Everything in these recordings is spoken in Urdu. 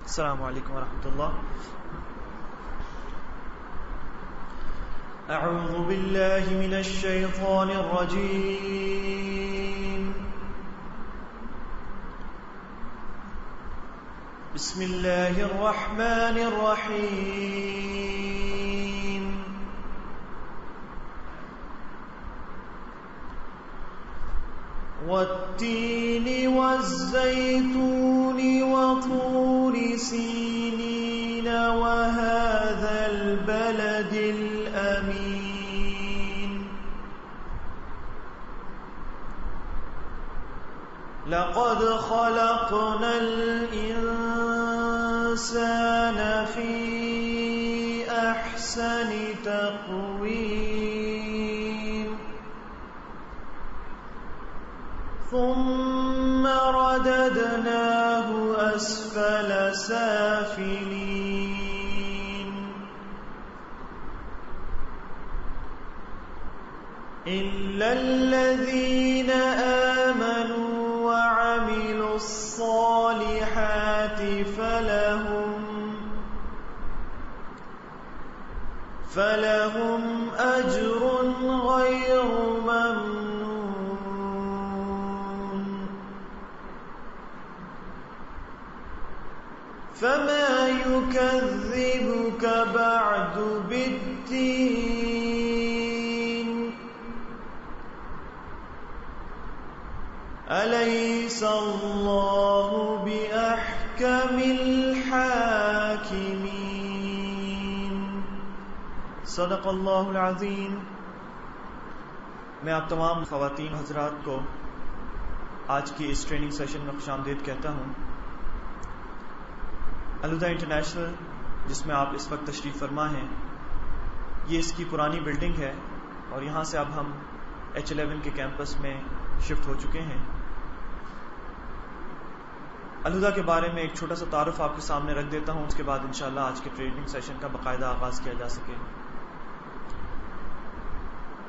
السلام علیکم ورحمۃ اللہ. اعوذ باللہ من الشیطان الرجیم. بسم اللہ الرحمن الرحیم. والتین والزیتون وطور سینین وهذا البلد الأمین. لقد خلقنا الإنسان في أحسن تقويم ثم رددناه أسفل سافلين إلا الذين آمنوا وعملوا الصالحات فلهم أجر غير ممنون. فما يكذبك بعد بالدين أليس الله بأحكم الحاكمين. صدق اللہ العظیم. میں آپ تمام خواتین حضرات کو آج کی اس ٹریننگ سیشن میں خوش آمدید کہتا ہوں. الہدا انٹرنیشنل جس میں آپ اس وقت تشریف فرما ہیں، یہ اس کی پرانی بلڈنگ ہے اور یہاں سے اب ہم H11 کے کیمپس میں شفٹ ہو چکے ہیں. الہدا کے بارے میں ایک چھوٹا سا تعارف آپ کے سامنے رکھ دیتا ہوں، اس کے بعد انشاءاللہ آج کے ٹریننگ سیشن کا باقاعدہ آغاز کیا جا سکے.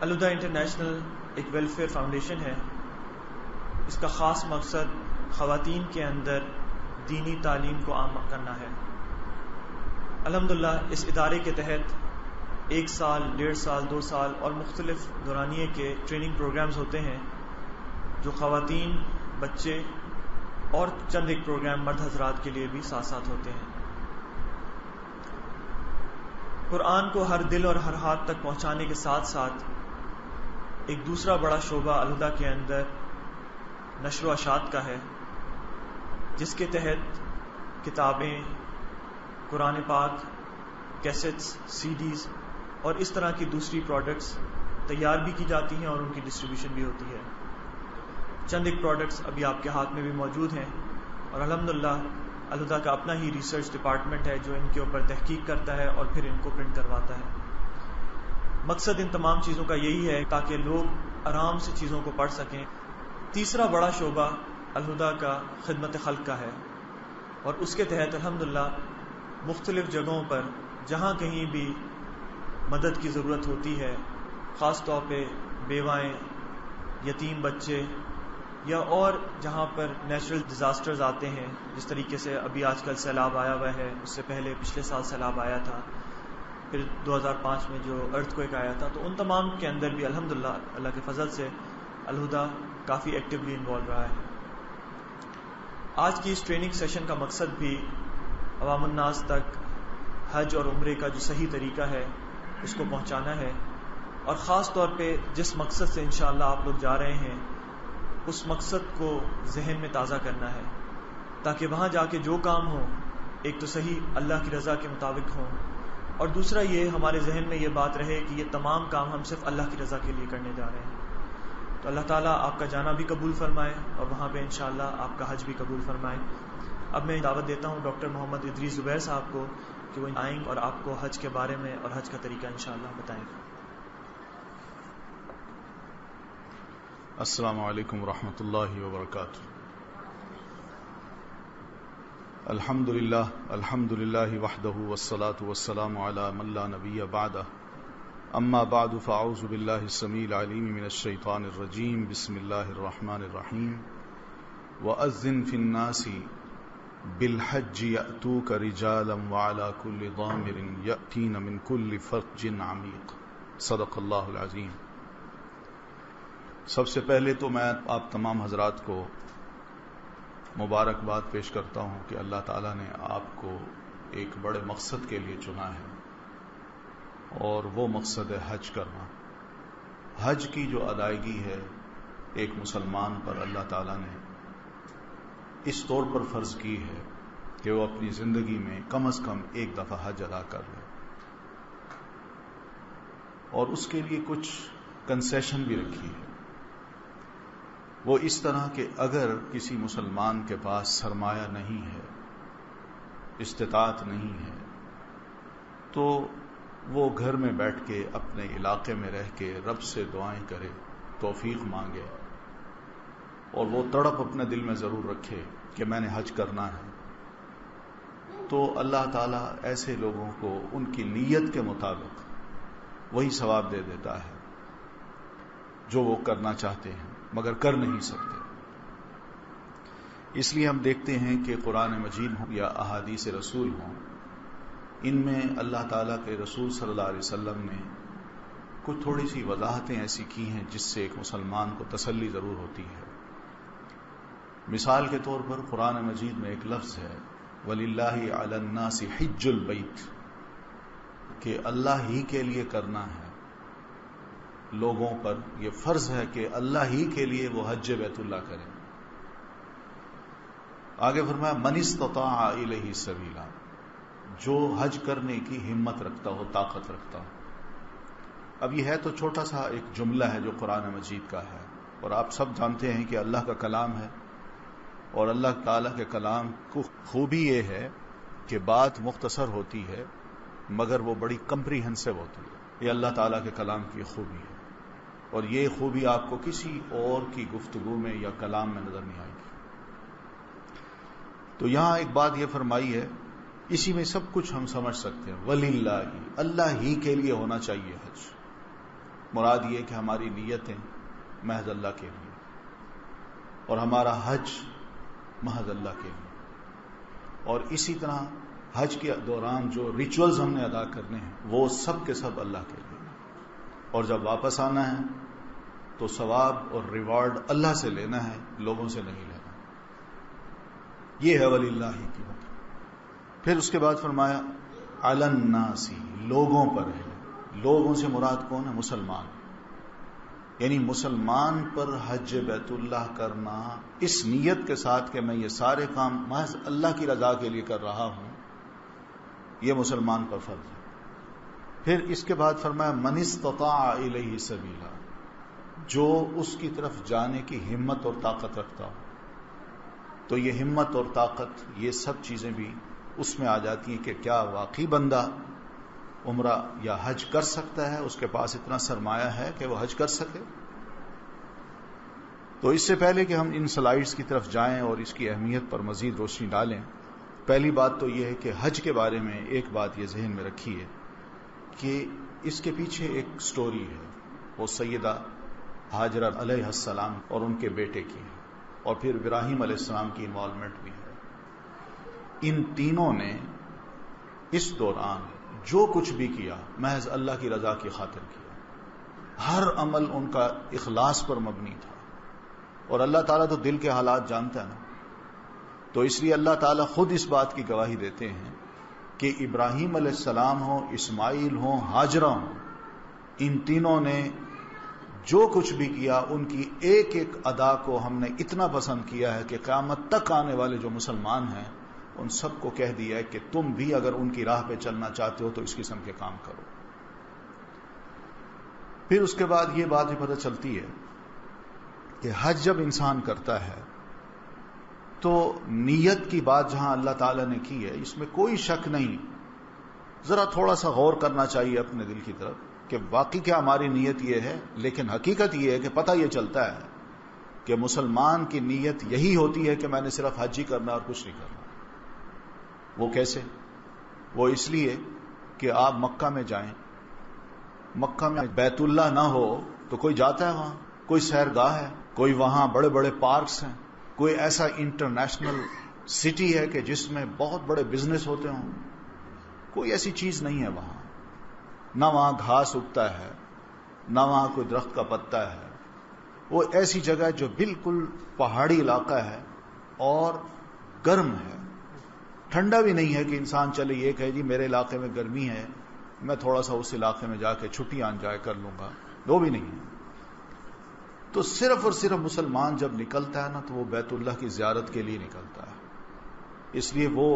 الہدا انٹرنیشنل ایک ویلفیئر فاؤنڈیشن ہے. اس کا خاص مقصد خواتین کے اندر دینی تعلیم کو عام کرنا ہے. الحمدللہ اس ادارے کے تحت 1 سال، 1.5 سال، 2 سال اور مختلف دورانیے کے ٹریننگ پروگرامز ہوتے ہیں جو خواتین، بچے اور چند ایک پروگرام مرد حضرات کے لیے بھی ساتھ ساتھ ہوتے ہیں. قرآن کو ہر دل اور ہر ہاتھ تک پہنچانے کے ساتھ ساتھ ایک دوسرا بڑا شعبہ الہدا کے اندر نشر و اشاعت کا ہے، جس کے تحت کتابیں، قرآن پاک، کیسٹس، سی ڈیز اور اس طرح کی دوسری پروڈکٹس تیار بھی کی جاتی ہیں اور ان کی ڈسٹریبیوشن بھی ہوتی ہے. چند ایک پروڈکٹس ابھی آپ کے ہاتھ میں بھی موجود ہیں اور الحمدللہ الہدا کا اپنا ہی ریسرچ ڈپارٹمنٹ ہے جو ان کے اوپر تحقیق کرتا ہے اور پھر ان کو پرنٹ کرواتا ہے. مقصد ان تمام چیزوں کا یہی ہے تاکہ لوگ آرام سے چیزوں کو پڑھ سکیں. تیسرا بڑا شعبہ الہدا کا خدمت خلق کا ہے اور اس کے تحت الحمدللہ مختلف جگہوں پر جہاں کہیں بھی مدد کی ضرورت ہوتی ہے، خاص طور پہ بیوائیں، یتیم بچے یا اور جہاں پر نیچرل ڈیزاسٹرز آتے ہیں، جس طریقے سے ابھی آج کل سیلاب آیا ہوا ہے، اس سے پہلے پچھلے سال سیلاب آیا تھا، پھر 2005 میں جو ارتھ کوئک آیا تھا، تو ان تمام کے اندر بھی الحمدللہ اللہ کے فضل سے الہدا کافی ایکٹیولی انوالو رہا ہے. آج کی اس ٹریننگ سیشن کا مقصد بھی عوام الناس تک حج اور عمرے کا جو صحیح طریقہ ہے اس کو پہنچانا ہے، اور خاص طور پہ جس مقصد سے انشاءاللہ آپ لوگ جا رہے ہیں اس مقصد کو ذہن میں تازہ کرنا ہے تاکہ وہاں جا کے جو کام ہو ایک تو صحیح اللہ کی رضا کے مطابق ہوں، اور دوسرا یہ ہمارے ذہن میں یہ بات رہے کہ یہ تمام کام ہم صرف اللہ کی رضا کے لیے کرنے جا رہے ہیں. تو اللہ تعالیٰ آپ کا جانا بھی قبول فرمائے اور وہاں پہ انشاءاللہ آپ کا حج بھی قبول فرمائے. اب میں دعوت دیتا ہوں ڈاکٹر محمد ادریس زبیر صاحب کو کہ وہ آئیں اور آپ کو حج کے بارے میں اور حج کا طریقہ انشاءاللہ بتائیں. السلام علیکم ورحمۃ اللہ وبرکاتہ. الحمد للہ وحدہ والصلاة والسلام علی من لا نبی بعدہ. اما بعد فاعوذ باللہ السمیع العلیم من الشیطان الرجیم. بسم اللہ الرحمن الرحیم. وأذن فی الناس بالحج یأتوک رجالا وعلی کل ضامر یأتین من کل فج عمیق. صدق اللہ العظیم. سب سے پہلے تو میں آپ تمام حضرات کو مبارکباد پیش کرتا ہوں کہ اللہ تعالیٰ نے آپ کو ایک بڑے مقصد کے لیے چنا ہے، اور وہ مقصد ہے حج کرنا. حج کی جو ادائیگی ہے ایک مسلمان پر اللہ تعالیٰ نے اس طور پر فرض کی ہے کہ وہ اپنی زندگی میں کم از کم ایک دفعہ حج ادا کر لے، اور اس کے لیے کچھ کنسیشن بھی رکھی ہے. وہ اس طرح کہ اگر کسی مسلمان کے پاس سرمایہ نہیں ہے، استطاعت نہیں ہے، تو وہ گھر میں بیٹھ کے اپنے علاقے میں رہ کے رب سے دعائیں کرے، توفیق مانگے، اور وہ تڑپ اپنے دل میں ضرور رکھے کہ میں نے حج کرنا ہے. تو اللہ تعالیٰ ایسے لوگوں کو ان کی نیت کے مطابق وہی ثواب دے دیتا ہے جو وہ کرنا چاہتے ہیں مگر کر نہیں سکتے. اس لیے ہم دیکھتے ہیں کہ قرآن مجید ہوں یا احادیث رسول ہوں، ان میں اللہ تعالیٰ کے رسول صلی اللہ علیہ وسلم نے کچھ تھوڑی سی وضاحتیں ایسی کی ہیں جس سے ایک مسلمان کو تسلی ضرور ہوتی ہے. مثال کے طور پر قرآن مجید میں ایک لفظ ہے وَلِلَّهِ عَلَى النَّاسِ حِجُّ الْبَيْتِ، کہ اللہ ہی کے لیے کرنا ہے لوگوں پر، یہ فرض ہے کہ اللہ ہی کے لیے وہ حج بیت اللہ کریں. آگے فرمایا مَنِ اسْتَطَاعَ إِلَيْهِ سَبِيلًا، جو حج کرنے کی ہمت رکھتا ہو، طاقت رکھتا ہو. اب یہ ہے تو چھوٹا سا ایک جملہ ہے جو قرآن مجید کا ہے، اور آپ سب جانتے ہیں کہ اللہ کا کلام ہے، اور اللہ تعالیٰ کے کلام کو خوبی یہ ہے کہ بات مختصر ہوتی ہے مگر وہ بڑی کمپریہنسو ہوتی ہے. یہ اللہ تعالیٰ کے کلام کی خوبی ہے، اور یہ خوبی آپ کو کسی اور کی گفتگو میں یا کلام میں نظر نہیں آئے گی. تو یہاں ایک بات یہ فرمائی ہے، اسی میں سب کچھ ہم سمجھ سکتے ہیں. وَلِلَّهِ، اللہ ہی کے لیے ہونا چاہیے حج. مراد یہ کہ ہماری نیتیں محض اللہ کے لیے، اور ہمارا حج محض اللہ کے لیے. اور اسی طرح حج کے دوران جو ریچولز ہم نے ادا کرنے ہیں وہ سب کے سب اللہ کے لیے، اور جب واپس آنا ہے تو ثواب اور ریوارڈ اللہ سے لینا ہے، لوگوں سے نہیں لینا. یہ ہے وَلِلَّهِ کی بات. پھر اس کے بعد فرمایا عَلَى النَّاسِ، لوگوں پر ہے. لوگوں سے مراد کون ہے؟ مسلمان. یعنی مسلمان پر حج بیت اللہ کرنا اس نیت کے ساتھ کہ میں یہ سارے کام محض اللہ کی رضا کے لیے کر رہا ہوں، یہ مسلمان پر فرض ہے. پھر اس کے بعد فرمایا مَنِ اسْتَطَاعَ إِلَيْهِ سَبِيلًا، جو اس کی طرف جانے کی ہمت اور طاقت رکھتا ہو. تو یہ ہمت اور طاقت، یہ سب چیزیں بھی اس میں آ جاتی ہیں کہ کیا واقعی بندہ عمرہ یا حج کر سکتا ہے، اس کے پاس اتنا سرمایہ ہے کہ وہ حج کر سکے. تو اس سے پہلے کہ ہم ان سلائیڈز کی طرف جائیں اور اس کی اہمیت پر مزید روشنی ڈالیں، پہلی بات تو یہ ہے کہ حج کے بارے میں ایک بات یہ ذہن میں رکھیے کہ اس کے پیچھے ایک سٹوری ہے، وہ سیدہ ہاجرہ علیہ السلام اور ان کے بیٹے کی ہے، اور پھر ابراہیم علیہ السلام کی انوالومنٹ بھی ہے. ان تینوں نے اس دوران جو کچھ بھی کیا محض اللہ کی رضا کی خاطر کیا. ہر عمل ان کا اخلاص پر مبنی تھا، اور اللہ تعالیٰ تو دل کے حالات جانتا ہے نا. تو اس لیے اللہ تعالیٰ خود اس بات کی گواہی دیتے ہیں کہ ابراہیم علیہ السلام ہوں، اسماعیل ہوں، ہاجرہ ہوں، ان تینوں نے جو کچھ بھی کیا ان کی ایک ایک ادا کو ہم نے اتنا پسند کیا ہے کہ قیامت تک آنے والے جو مسلمان ہیں ان سب کو کہہ دیا ہے کہ تم بھی اگر ان کی راہ پہ چلنا چاہتے ہو تو اس قسم کے کام کرو. پھر اس کے بعد یہ بات بھی پتہ چلتی ہے کہ حج جب انسان کرتا ہے تو نیت کی بات جہاں اللہ تعالیٰ نے کی ہے اس میں کوئی شک نہیں. ذرا تھوڑا سا غور کرنا چاہیے اپنے دل کی طرف کہ واقعی کیا ہماری نیت یہ ہے. لیکن حقیقت یہ ہے کہ پتہ یہ چلتا ہے کہ مسلمان کی نیت یہی ہوتی ہے کہ میں نے صرف حج ہی کرنا اور کچھ نہیں کرنا. وہ کیسے؟ وہ اس لیے کہ آپ مکہ میں جائیں، مکہ میں بیت اللہ نہ ہو تو کوئی جاتا ہے وہاں؟ کوئی سیرگاہ ہے؟ کوئی وہاں بڑے بڑے پارکس ہیں؟ کوئی ایسا انٹرنیشنل سٹی ہے کہ جس میں بہت بڑے بزنس ہوتے ہوں، کوئی ایسی چیز نہیں ہے وہاں، نہ وہاں گھاس اگتا ہے، نہ وہاں کوئی درخت کا پتا ہے. وہ ایسی جگہ ہے جو بالکل پہاڑی علاقہ ہے اور گرم ہے، ٹھنڈا بھی نہیں ہے کہ انسان چلے یہ کہے جی میرے علاقے میں گرمی ہے، میں تھوڑا سا اس علاقے میں جا کے چھٹیاں انجوائے کر لوں گا، وہ بھی نہیں ہے. تو صرف اور صرف مسلمان جب نکلتا ہے نا تو وہ بیت اللہ کی زیارت کے لیے نکلتا ہے. اس لیے وہ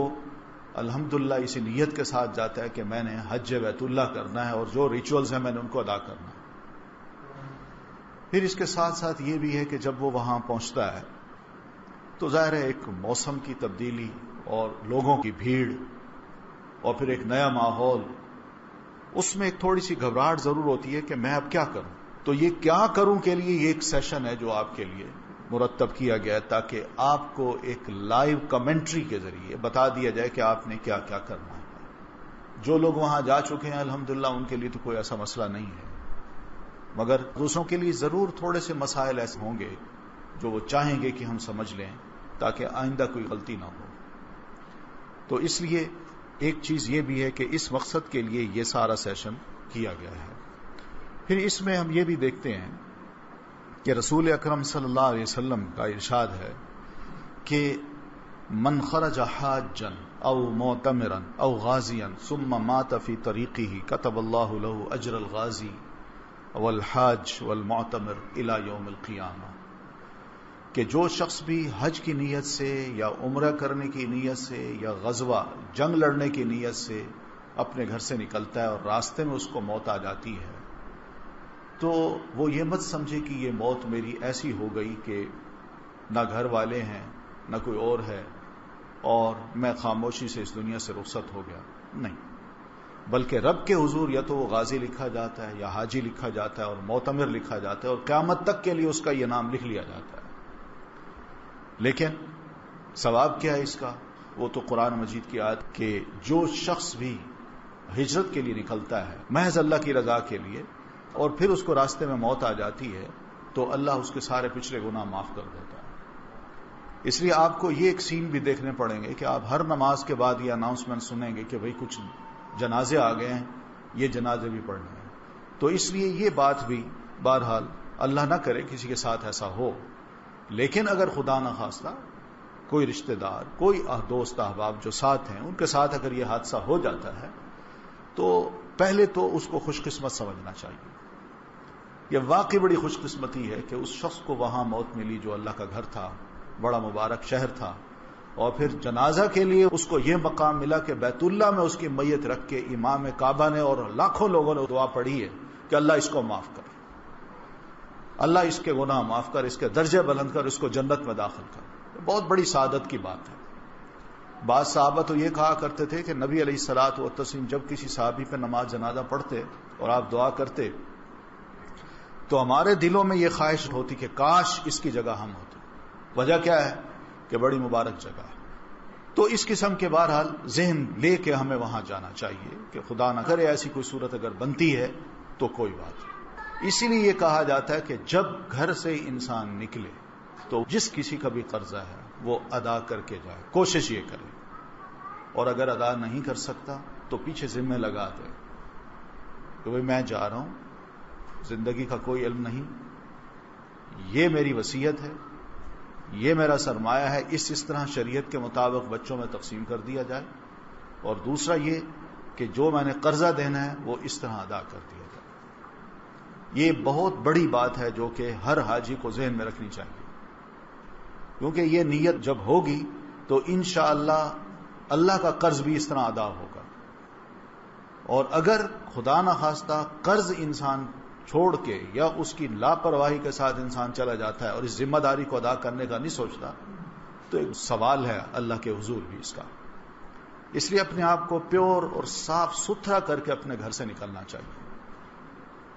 الحمدللہ اسی نیت کے ساتھ جاتا ہے کہ میں نے حج بیت اللہ کرنا ہے اور جو ریچولز ہیں میں نے ان کو ادا کرنا ہے. پھر اس کے ساتھ ساتھ یہ بھی ہے کہ جب وہ وہاں پہنچتا ہے تو ظاہر ہے ایک موسم کی تبدیلی اور لوگوں کی بھیڑ اور پھر ایک نیا ماحول، اس میں ایک تھوڑی سی گھبراہٹ ضرور ہوتی ہے کہ میں اب کیا کروں. تو یہ کیا کروں کے لیے یہ ایک سیشن ہے جو آپ کے لیے مرتب کیا گیا ہے تاکہ آپ کو ایک لائیو کمنٹری کے ذریعے بتا دیا جائے کہ آپ نے کیا کیا کرنا ہے. جو لوگ وہاں جا چکے ہیں الحمدللہ ان کے لیے تو کوئی ایسا مسئلہ نہیں ہے، مگر دوسروں کے لیے ضرور تھوڑے سے مسائل ایسے ہوں گے جو وہ چاہیں گے کہ ہم سمجھ لیں تاکہ آئندہ کوئی غلطی نہ ہو. تو اس لیے ایک چیز یہ بھی ہے کہ اس مقصد کے لیے یہ سارا سیشن کیا گیا ہے. پھر اس میں ہم یہ بھی دیکھتے ہیں کہ رسول اکرم صلی اللہ علیہ وسلم کا ارشاد ہے کہ من خرج حاجا او معتمرا او غازیا ثم مات فی طریقہ کتب اللہ له اجر الغازی والحاج والمعتمر الى یوم القیامہ. کہ جو شخص بھی حج کی نیت سے یا عمرہ کرنے کی نیت سے یا غزوہ جنگ لڑنے کی نیت سے اپنے گھر سے نکلتا ہے اور راستے میں اس کو موت آ جاتی ہے تو وہ یہ مت سمجھے کہ یہ موت میری ایسی ہو گئی کہ نہ گھر والے ہیں نہ کوئی اور ہے اور میں خاموشی سے اس دنیا سے رخصت ہو گیا. نہیں، بلکہ رب کے حضور یا تو وہ غازی لکھا جاتا ہے یا حاجی لکھا جاتا ہے اور معتمر لکھا جاتا ہے اور قیامت تک کے لیے اس کا یہ نام لکھ لیا جاتا ہے. لیکن ثواب کیا ہے اس کا؟ وہ تو قرآن مجید کی آیت کہ جو شخص بھی ہجرت کے لیے نکلتا ہے محض اللہ کی رضا کے لیے اور پھر اس کو راستے میں موت آ جاتی ہے تو اللہ اس کے سارے پچھلے گناہ معاف کر دیتا ہے. اس لیے آپ کو یہ ایک سین بھی دیکھنے پڑیں گے کہ آپ ہر نماز کے بعد یہ اناؤنسمنٹ سنیں گے کہ بھئی کچھ جنازے آ گئے ہیں، یہ جنازے بھی پڑھنے ہیں. تو اس لیے یہ بات بھی بہرحال اللہ نہ کرے کسی کے ساتھ ایسا ہو، لیکن اگر خدا نہ خواستہ کوئی رشتہ دار کوئی دوست احباب جو ساتھ ہیں ان کے ساتھ اگر یہ حادثہ ہو جاتا ہے تو پہلے تو اس کو خوش قسمت سمجھنا چاہیے. یہ واقعی بڑی خوش قسمتی ہے کہ اس شخص کو وہاں موت ملی جو اللہ کا گھر تھا، بڑا مبارک شہر تھا، اور پھر جنازہ کے لیے اس کو یہ مقام ملا کہ بیت اللہ میں اس کی میت رکھ کے امام کعبہ نے اور لاکھوں لوگوں نے دعا پڑھی ہے کہ اللہ اس کو معاف کر، اللہ اس کے گناہ معاف کر، اس کے درجے بلند کر، اس کو جنت میں داخل کر. بہت بڑی سعادت کی بات ہے. بعض صحابہ تو یہ کہا کرتے تھے کہ نبی علیہ الصلوۃ والتسلیم جب کسی صحابی پہ نماز جنازہ پڑھتے اور آپ دعا کرتے تو ہمارے دلوں میں یہ خواہش ہوتی کہ کاش اس کی جگہ ہم ہوتے. وجہ کیا ہے کہ بڑی مبارک جگہ ہے. تو اس قسم کے بہرحال ذہن لے کے ہمیں وہاں جانا چاہیے کہ خدا نہ کرے ایسی کوئی صورت اگر بنتی ہے تو کوئی بات نہیں. اسی لیے یہ کہا جاتا ہے کہ جب گھر سے انسان نکلے تو جس کسی کا بھی قرضہ ہے وہ ادا کر کے جائے، کوشش یہ کرے، اور اگر ادا نہیں کر سکتا تو پیچھے ذمہ لگا دے کہ بھئی میں جا رہا ہوں، زندگی کا کوئی علم نہیں، یہ میری وصیت ہے، یہ میرا سرمایہ ہے، اس طرح شریعت کے مطابق بچوں میں تقسیم کر دیا جائے، اور دوسرا یہ کہ جو میں نے قرضہ دینا ہے وہ اس طرح ادا کر دیا جائے. یہ بہت بڑی بات ہے جو کہ ہر حاجی کو ذہن میں رکھنی چاہیے، کیونکہ یہ نیت جب ہوگی تو انشاءاللہ اللہ کا قرض بھی اس طرح ادا ہوگا. اور اگر خدا نہ خواستہ قرض انسان چھوڑ کے یا اس کی لاپرواہی کے ساتھ انسان چلا جاتا ہے اور اس ذمہ داری کو ادا کرنے کا نہیں سوچتا تو ایک سوال ہے اللہ کے حضور بھی اس کا. اس لیے اپنے آپ کو پیور اور صاف ستھرا کر کے اپنے گھر سے نکلنا چاہیے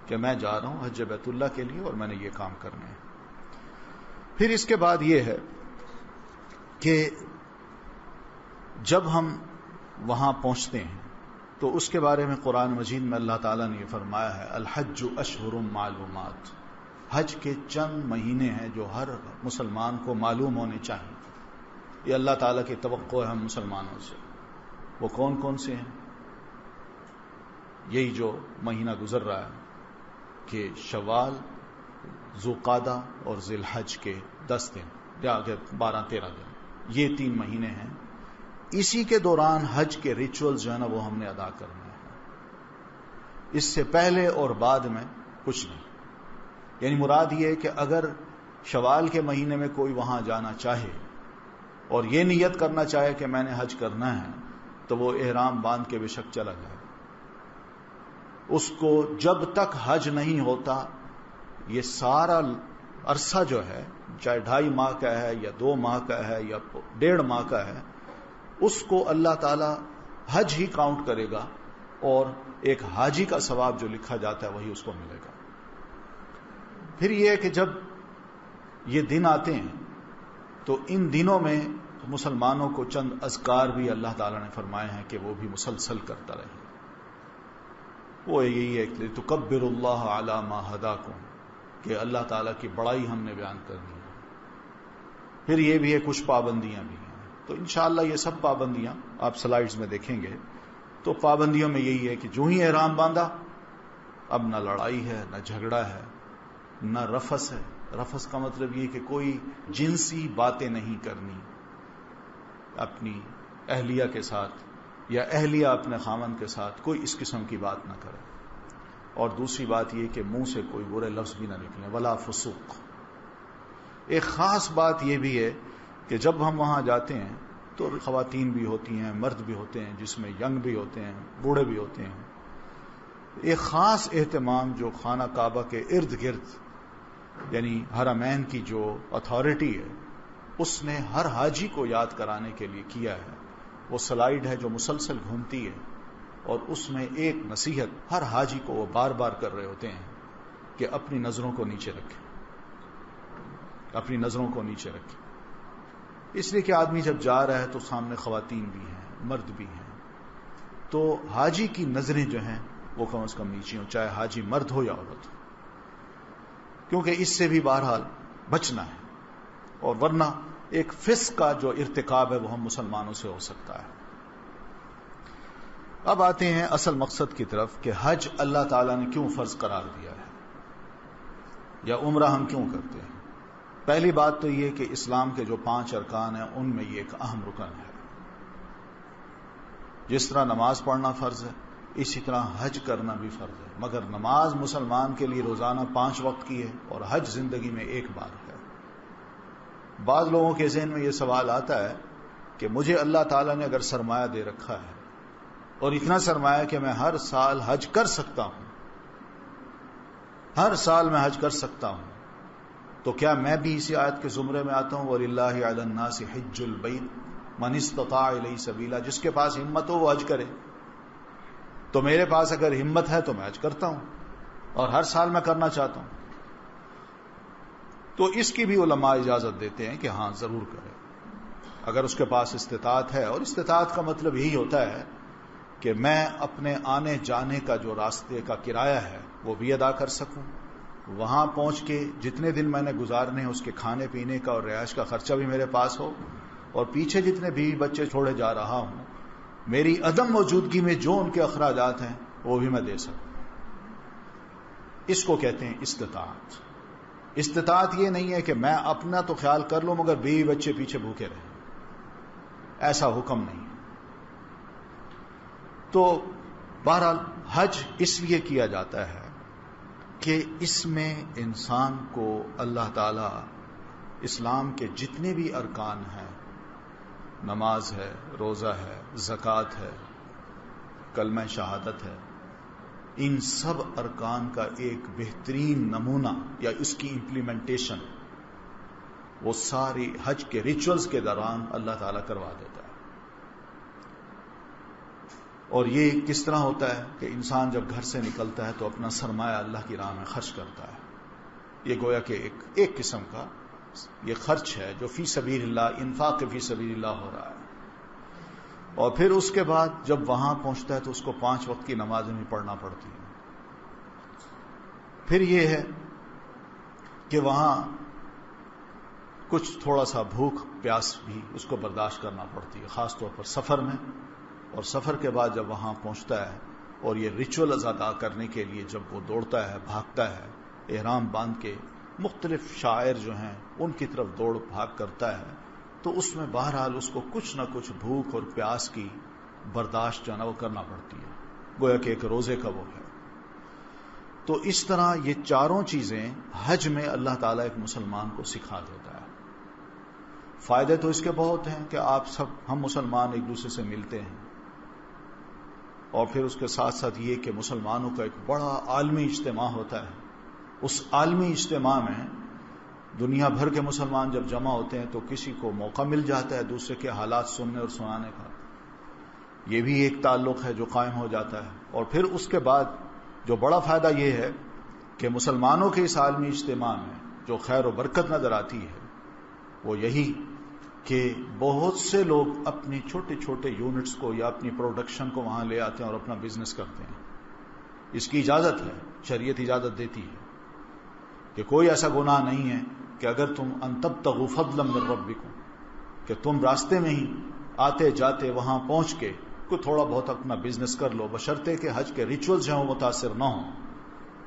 کہ میں جا رہا ہوں حج بیت اللہ کے لیے اور میں نے یہ کام کرنے ہیں. پھر اس کے بعد یہ ہے کہ جب ہم وہاں پہنچتے ہیں تو اس کے بارے میں قرآن مجید میں اللہ تعالیٰ نے یہ فرمایا ہے الحج اشہر معلومات. حج کے چند مہینے ہیں جو ہر مسلمان کو معلوم ہونے چاہیے. یہ اللہ تعالیٰ کی توقع ہے ہم مسلمانوں سے. وہ کون کون سے ہیں؟ یہی جو مہینہ گزر رہا ہے کہ شوال، ذوالقعدہ اور ذی الحج کے 10 دن یا 12-13 دن، یہ 3 مہینے ہیں. اسی کے دوران حج کے ریچولز جو ہے نا وہ ہم نے ادا کرنے ہیں. اس سے پہلے اور بعد میں کچھ نہیں. یعنی مراد یہ ہے کہ اگر شوال کے مہینے میں کوئی وہاں جانا چاہے اور یہ نیت کرنا چاہے کہ میں نے حج کرنا ہے تو وہ احرام باندھ کے بے شک چلا جائے. اس کو جب تک حج نہیں ہوتا، یہ سارا عرصہ جو ہے، چاہے 2.5 ماہ کا ہے یا 2 ماہ کا ہے یا 1.5 ماہ کا ہے، اس کو اللہ تعالی حج ہی کاؤنٹ کرے گا اور ایک حاجی کا ثواب جو لکھا جاتا ہے وہی اس کو ملے گا. پھر یہ ہے کہ جب یہ دن آتے ہیں تو ان دنوں میں مسلمانوں کو چند اذکار بھی اللہ تعالیٰ نے فرمائے ہیں کہ وہ بھی مسلسل کرتا رہے. وہ یہی ہے کہ تکبر اللہ علی ما ہداکم، کہ اللہ تعالیٰ کی بڑائی ہم نے بیان کرنی ہے. پھر یہ بھی ہے کچھ پابندیاں بھی ہیں. تو انشاءاللہ یہ سب پابندیاں آپ سلائیڈز میں دیکھیں گے. تو پابندیوں میں یہی ہے کہ جو ہی احرام باندھا، اب نہ لڑائی ہے، نہ جھگڑا ہے، نہ رفث ہے. رفث کا مطلب یہ کہ کوئی جنسی باتیں نہیں کرنی اپنی اہلیہ کے ساتھ، یا اہلیہ اپنے خامن کے ساتھ، کوئی اس قسم کی بات نہ کرے. اور دوسری بات یہ کہ منہ سے کوئی برے لفظ بھی نہ نکلیں، ولا فسوق. ایک خاص بات یہ بھی ہے کہ جب ہم وہاں جاتے ہیں تو خواتین بھی ہوتی ہیں، مرد بھی ہوتے ہیں، جس میں ینگ بھی ہوتے ہیں، بوڑھے بھی ہوتے ہیں. ایک خاص اہتمام جو خانہ کعبہ کے ارد گرد، یعنی حرمین کی جو اتھارٹی ہے، اس نے ہر حاجی کو یاد کرانے کے لیے کیا ہے. وہ سلائیڈ ہے جو مسلسل گھومتی ہے، اور اس میں ایک نصیحت ہر حاجی کو وہ بار بار کر رہے ہوتے ہیں کہ اپنی نظروں کو نیچے رکھیں، اپنی نظروں کو نیچے رکھیں. اس لیے کہ آدمی جب جا رہا ہے تو سامنے خواتین بھی ہیں، مرد بھی ہیں، تو حاجی کی نظریں جو ہیں وہ کم از کم نیچے ہوں، چاہے حاجی مرد ہو یا عورت ہو، کیونکہ اس سے بھی بہرحال بچنا ہے. اور ورنہ ایک فسق کا جو ارتکاب ہے وہ ہم مسلمانوں سے ہو سکتا ہے. اب آتے ہیں اصل مقصد کی طرف کہ حج اللہ تعالیٰ نے کیوں فرض قرار دیا ہے، یا عمرہ ہم کیوں کرتے ہیں. پہلی بات تو یہ کہ اسلام کے جو 5 ارکان ہیں ان میں یہ ایک اہم رکن ہے. جس طرح نماز پڑھنا فرض ہے، اسی طرح حج کرنا بھی فرض ہے. مگر نماز مسلمان کے لیے روزانہ 5 وقت کی ہے اور حج زندگی میں ایک بار ہے. بعض لوگوں کے ذہن میں یہ سوال آتا ہے کہ مجھے اللہ تعالیٰ نے اگر سرمایہ دے رکھا ہے اور اتنا سرمایہ کہ میں ہر سال حج کر سکتا ہوں، ہر سال میں حج کر سکتا ہوں، تو کیا میں بھی اسی آیت کے زمرے میں آتا ہوں؟ وَلِلَّهِ عَلَى النَّاسِ حِجُّ الْبَيْتِ مَنِ اسْتَطَاعَ إِلَيْهِ سَبِيلًا. جس کے پاس ہمت ہو وہ حج کرے. تو میرے پاس اگر ہمت ہے تو میں حج کرتا ہوں اور ہر سال میں کرنا چاہتا ہوں. تو اس کی بھی علماء اجازت دیتے ہیں کہ ہاں ضرور کرے اگر اس کے پاس استطاعت ہے. اور استطاعت کا مطلب یہی ہوتا ہے کہ میں اپنے آنے جانے کا جو راستے کا کرایہ ہے وہ بھی ادا کر سکوں، وہاں پہنچ کے جتنے دن میں نے گزارنے ہیں اس کے کھانے پینے کا اور رہائش کا خرچہ بھی میرے پاس ہو، اور پیچھے جتنے بیوی بچے چھوڑے جا رہا ہوں میری عدم موجودگی میں جو ان کے اخراجات ہیں وہ بھی میں دے سکوں. اس کو کہتے ہیں استطاعت. استطاعت یہ نہیں ہے کہ میں اپنا تو خیال کر لوں مگر بیوی بچے پیچھے بھوکے رہیں، ایسا حکم نہیں. تو بہرحال حج اس لیے کیا جاتا ہے کہ اس میں انسان کو اللہ تعالی اسلام کے جتنے بھی ارکان ہیں، نماز ہے، روزہ ہے، زکوٰۃ ہے، کلمہ شہادت ہے، ان سب ارکان کا ایک بہترین نمونہ یا اس کی امپلیمنٹیشن وہ ساری حج کے ریچولز کے دوران اللہ تعالیٰ کروا دیتا ہے. اور یہ کس طرح ہوتا ہے کہ انسان جب گھر سے نکلتا ہے تو اپنا سرمایہ اللہ کی راہ میں خرچ کرتا ہے. یہ گویا کہ ایک قسم کا یہ خرچ ہے جو فی سبیل اللہ، انفاق فی سبیل اللہ ہو رہا ہے. اور پھر اس کے بعد جب وہاں پہنچتا ہے تو اس کو 5 وقت کی نمازیں بھی پڑھنا پڑتی ہیں. پھر یہ ہے کہ وہاں کچھ تھوڑا سا بھوک پیاس بھی اس کو برداشت کرنا پڑتی ہے، خاص طور پر سفر میں، اور سفر کے بعد جب وہاں پہنچتا ہے اور یہ ریچولز ادا کرنے کے لیے جب وہ دوڑتا ہے، بھاگتا ہے، احرام باندھ کے مختلف شاعر جو ہیں ان کی طرف دوڑ بھاگ کرتا ہے، تو اس میں بہرحال اس کو کچھ نہ کچھ بھوک اور پیاس کی برداشت جو ہے نا وہ کرنا پڑتی ہے، گویا کہ ایک روزے کا وہ ہے۔ تو اس طرح یہ چاروں چیزیں حج میں اللہ تعالیٰ ایک مسلمان کو سکھا دیتا ہے۔ فائدے تو اس کے بہت ہیں کہ آپ سب ہم مسلمان ایک دوسرے سے ملتے ہیں، اور پھر اس کے ساتھ ساتھ یہ کہ مسلمانوں کا ایک بڑا عالمی اجتماع ہوتا ہے۔ اس عالمی اجتماع میں دنیا بھر کے مسلمان جب جمع ہوتے ہیں تو کسی کو موقع مل جاتا ہے دوسرے کے حالات سننے اور سنانے کا، یہ بھی ایک تعلق ہے جو قائم ہو جاتا ہے۔ اور پھر اس کے بعد جو بڑا فائدہ یہ ہے کہ مسلمانوں کے اس عالمی اجتماع میں جو خیر و برکت نظر آتی ہے وہ یہی کہ بہت سے لوگ اپنی چھوٹے چھوٹے یونٹس کو یا اپنی پروڈکشن کو وہاں لے آتے ہیں اور اپنا بزنس کرتے ہیں۔ اس کی اجازت ہے، شریعت اجازت دیتی ہے کہ کوئی ایسا گناہ نہیں ہے کہ اگر تم ان تبتغوا فضلا من ربکم، کہ تم راستے میں ہی آتے جاتے وہاں پہنچ کے کوئی تھوڑا بہت اپنا بزنس کر لو، بشرطے کہ حج کے ریچولز ہیں وہ متاثر نہ ہوں،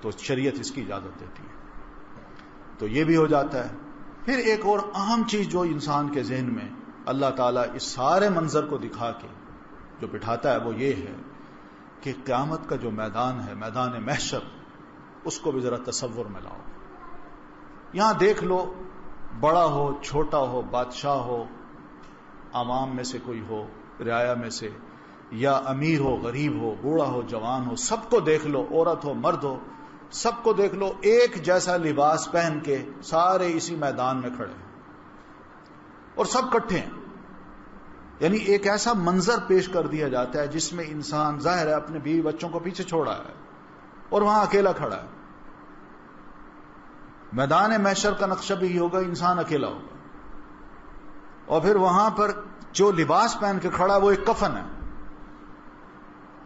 تو شریعت اس کی اجازت دیتی ہے۔ تو یہ بھی ہو جاتا ہے۔ پھر ایک اور اہم چیز جو انسان کے ذہن میں اللہ تعالیٰ اس سارے منظر کو دکھا کے جو بٹھاتا ہے وہ یہ ہے کہ قیامت کا جو میدان ہے، میدان محشر، اس کو بھی ذرا تصور میں لاؤ۔ یہاں دیکھ لو، بڑا ہو چھوٹا ہو، بادشاہ ہو، عوام میں سے کوئی ہو، رعایا میں سے، یا امیر ہو غریب ہو، بوڑھا ہو جوان ہو، سب کو دیکھ لو، عورت ہو مرد ہو، سب کو دیکھ لو، ایک جیسا لباس پہن کے سارے اسی میدان میں کھڑے ہیں اور سب کٹھے ہیں۔ یعنی ایک ایسا منظر پیش کر دیا جاتا ہے جس میں انسان ظاہر ہے اپنے بیوی بچوں کو پیچھے چھوڑا ہے اور وہاں اکیلا کھڑا ہے۔ میدان محشر کا نقشہ بھی ہوگا، انسان اکیلا ہوگا، اور پھر وہاں پر جو لباس پہن کے کھڑا وہ ایک کفن ہے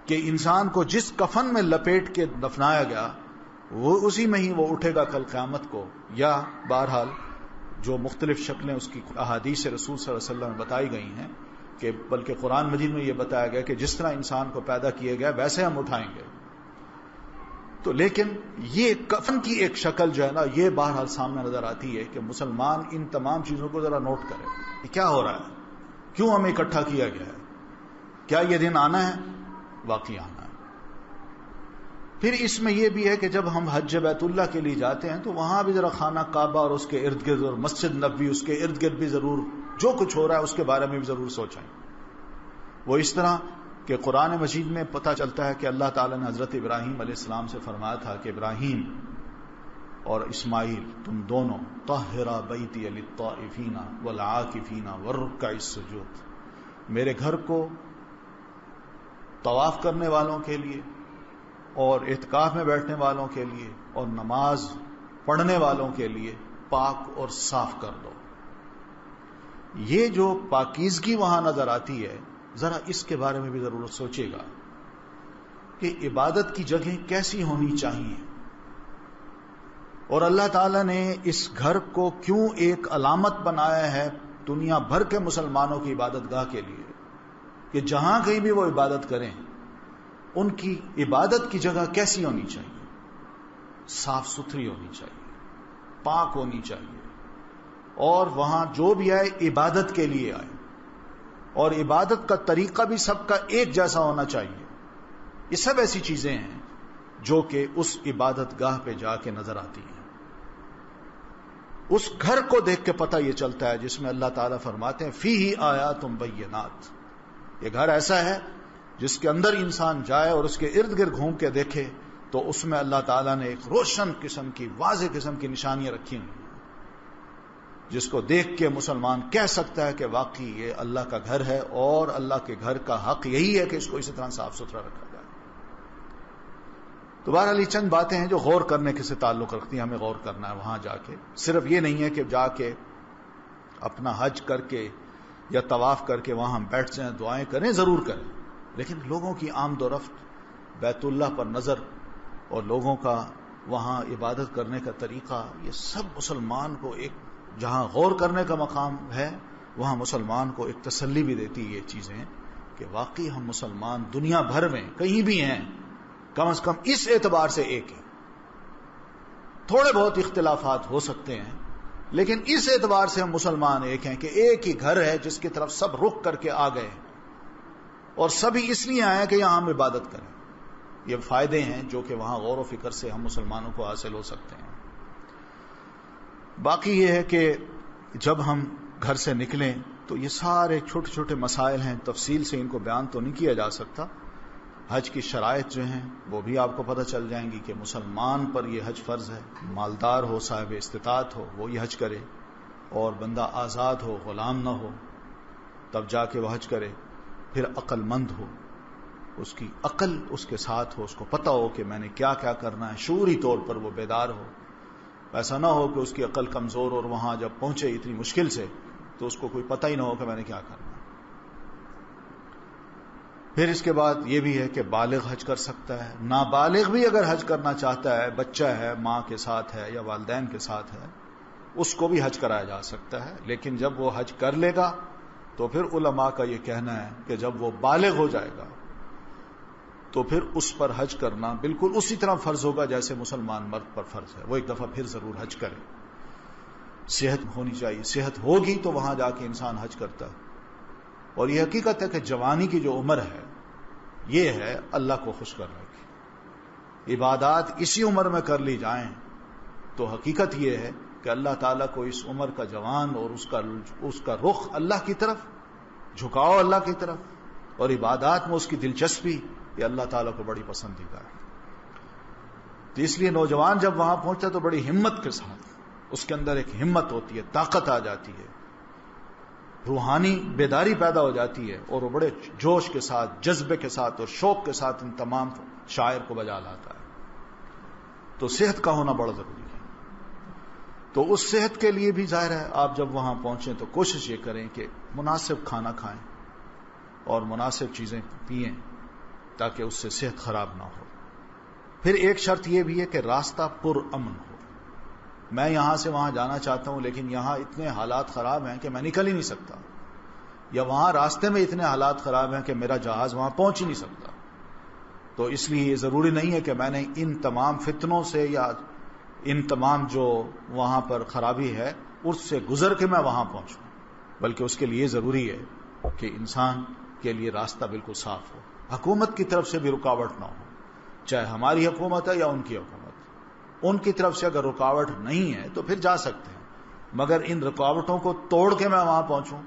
کہ انسان کو جس کفن میں لپیٹ کے دفنایا گیا وہ اسی میں ہی وہ اٹھے گا کل قیامت کو، یا بہرحال جو مختلف شکلیں اس کی احادیث رسول صلی اللہ علیہ وسلم میں بتائی گئی ہیں، کہ بلکہ قرآن مجید میں یہ بتایا گیا کہ جس طرح انسان کو پیدا کیا گیا ویسے ہم اٹھائیں گے۔ تو لیکن یہ کفن کی ایک شکل جو ہے نا یہ بہرحال سامنے نظر آتی ہے کہ مسلمان ان تمام چیزوں کو ذرا نوٹ کرے کہ کیا ہو رہا ہے، کیوں ہمیں اکٹھا کیا گیا ہے، کیا یہ دن آنا ہے؟ واقعی آنا ہے۔ پھر اس میں یہ بھی ہے کہ جب ہم حج بیت اللہ کے لیے جاتے ہیں تو وہاں بھی ذرا خانہ کعبہ اور اس کے ارد گرد اور مسجد نبوی اس کے ارد گرد بھی ضرور جو کچھ ہو رہا ہے اس کے بارے میں بھی ضرور سوچیں۔ وہ اس طرح کہ قرآن مجید میں پتہ چلتا ہے کہ اللہ تعالیٰ نے حضرت ابراہیم علیہ السلام سے فرمایا تھا کہ ابراہیم اور اسماعیل تم دونوں طہرا بیتی للطائفین والعاکفین والرکع السجود، میرے گھر کو طواف کرنے والوں کے لیے اور اعتکاف میں بیٹھنے والوں کے لیے اور نماز پڑھنے والوں کے لیے پاک اور صاف کر دو۔ یہ جو پاکیزگی وہاں نظر آتی ہے ذرا اس کے بارے میں بھی ضرور سوچے گا کہ عبادت کی جگہ کیسی ہونی چاہیے، اور اللہ تعالیٰ نے اس گھر کو کیوں ایک علامت بنایا ہے دنیا بھر کے مسلمانوں کی عبادت گاہ کے لیے کہ جہاں کہیں بھی وہ عبادت کریں ان کی عبادت کی جگہ کیسی ہونی چاہیے، صاف ستھری ہونی چاہیے، پاک ہونی چاہیے، اور وہاں جو بھی آئے عبادت کے لیے آئے، اور عبادت کا طریقہ بھی سب کا ایک جیسا ہونا چاہیے۔ یہ سب ایسی چیزیں ہیں جو کہ اس عبادت گاہ پہ جا کے نظر آتی ہیں۔ اس گھر کو دیکھ کے پتہ یہ چلتا ہے جس میں اللہ تعالیٰ فرماتے ہیں فیہ آیات بینات، یہ گھر ایسا ہے جس کے اندر انسان جائے اور اس کے ارد گرد گھوم کے دیکھے تو اس میں اللہ تعالیٰ نے ایک روشن قسم کی واضح قسم کی نشانیاں رکھی ہیں جس کو دیکھ کے مسلمان کہہ سکتا ہے کہ واقعی یہ اللہ کا گھر ہے، اور اللہ کے گھر کا حق یہی ہے کہ اس کو اسی طرح صاف ستھرا رکھا جائے۔ تو بہرحال یہ چند باتیں ہیں جو غور کرنے کے سے تعلق رکھتی ہیں، ہمیں غور کرنا ہے وہاں جا کے۔ صرف یہ نہیں ہے کہ جا کے اپنا حج کر کے یا طواف کر کے وہاں ہم بیٹھ جائیں دعائیں کریں، ضرور کریں، لیکن لوگوں کی آمد و رفت، بیت اللہ پر نظر اور لوگوں کا وہاں عبادت کرنے کا طریقہ، یہ سب مسلمان کو ایک جہاں غور کرنے کا مقام ہے وہاں مسلمان کو ایک تسلی بھی دیتی یہ چیزیں کہ واقعی ہم مسلمان دنیا بھر میں کہیں بھی ہیں کم از کم اس اعتبار سے ایک ہیں. تھوڑے بہت اختلافات ہو سکتے ہیں لیکن اس اعتبار سے ہم مسلمان ایک ہیں کہ ایک ہی گھر ہے جس کی طرف سب رخ کر کے آ گئے ہیں اور سبھی اس لیے آئے کہ یہاں ہم عبادت کریں. یہ فائدے ہیں جو کہ وہاں غور و فکر سے ہم مسلمانوں کو حاصل ہو سکتے ہیں. باقی یہ ہے کہ جب ہم گھر سے نکلیں تو یہ سارے چھوٹے چھوٹے مسائل ہیں، تفصیل سے ان کو بیان تو نہیں کیا جا سکتا. حج کی شرائط جو ہیں وہ بھی آپ کو پتہ چل جائیں گی کہ مسلمان پر یہ حج فرض ہے، مالدار ہو، صاحب استطاعت ہو وہ یہ حج کرے، اور بندہ آزاد ہو، غلام نہ ہو تب جا کے وہ حج کرے. پھر عقل مند ہو، اس کی عقل اس کے ساتھ ہو، اس کو پتہ ہو کہ میں نے کیا کیا کرنا ہے، شعوری طور پر وہ بیدار ہو. ایسا نہ ہو کہ اس کی عقل کمزور اور وہاں جب پہنچے اتنی مشکل سے تو اس کو کوئی پتہ ہی نہ ہو کہ میں نے کیا کرنا. پھر اس کے بعد یہ بھی ہے کہ بالغ حج کر سکتا ہے، نابالغ بھی اگر حج کرنا چاہتا ہے، بچہ ہے، ماں کے ساتھ ہے یا والدین کے ساتھ ہے، اس کو بھی حج کرایا جا سکتا ہے. لیکن جب وہ حج کر لے گا تو پھر علماء کا یہ کہنا ہے کہ جب وہ بالغ ہو جائے گا تو پھر اس پر حج کرنا بالکل اسی طرح فرض ہوگا جیسے مسلمان مرد پر فرض ہے. وہ ایک دفعہ پھر ضرور حج کرے. صحت ہونی چاہیے، صحت ہوگی تو وہاں جا کے انسان حج کرتا ہے. اور یہ حقیقت ہے کہ جوانی کی جو عمر ہے یہ ہے اللہ کو خوش کرنے کی. عبادات اسی عمر میں کر لی جائیں تو حقیقت یہ ہے کہ اللہ تعالیٰ کو اس عمر کا جوان اور اس کا رخ اللہ کی طرف، جھکاؤ اللہ کی طرف، اور عبادات میں اس کی دلچسپی، یہ اللہ تعالیٰ کو بڑی پسندیدہ ہے. تو اس لیے نوجوان جب وہاں پہنچتا تو بڑی ہمت کے ساتھ، اس کے اندر ایک ہمت ہوتی ہے، طاقت آ جاتی ہے، روحانی بیداری پیدا ہو جاتی ہے، اور وہ بڑے جوش کے ساتھ، جذبے کے ساتھ اور شوق کے ساتھ ان تمام شاعر کو بجا لاتا ہے. تو صحت کا ہونا بڑا ضروری ہے. تو اس صحت کے لیے بھی ظاہر ہے آپ جب وہاں پہنچیں تو کوشش یہ کریں کہ مناسب کھانا کھائیں اور مناسب چیزیں پئیں تاکہ اس سے صحت خراب نہ ہو. پھر ایک شرط یہ بھی ہے کہ راستہ پر امن ہو. میں یہاں سے وہاں جانا چاہتا ہوں لیکن یہاں اتنے حالات خراب ہیں کہ میں نکل ہی نہیں سکتا، یا وہاں راستے میں اتنے حالات خراب ہیں کہ میرا جہاز وہاں پہنچ ہی نہیں سکتا. تو اس لیے یہ ضروری نہیں ہے کہ میں نے ان تمام فتنوں سے یا ان تمام جو وہاں پر خرابی ہے اس سے گزر کے میں وہاں پہنچوں، بلکہ اس کے لیے ضروری ہے کہ انسان کے لیے راستہ بالکل صاف ہو، حکومت کی طرف سے بھی رکاوٹ نہ ہو، چاہے ہماری حکومت ہے یا ان کی حکومت. ان کی طرف سے اگر رکاوٹ نہیں ہے تو پھر جا سکتے ہیں، مگر ان رکاوٹوں کو توڑ کے میں وہاں پہنچوں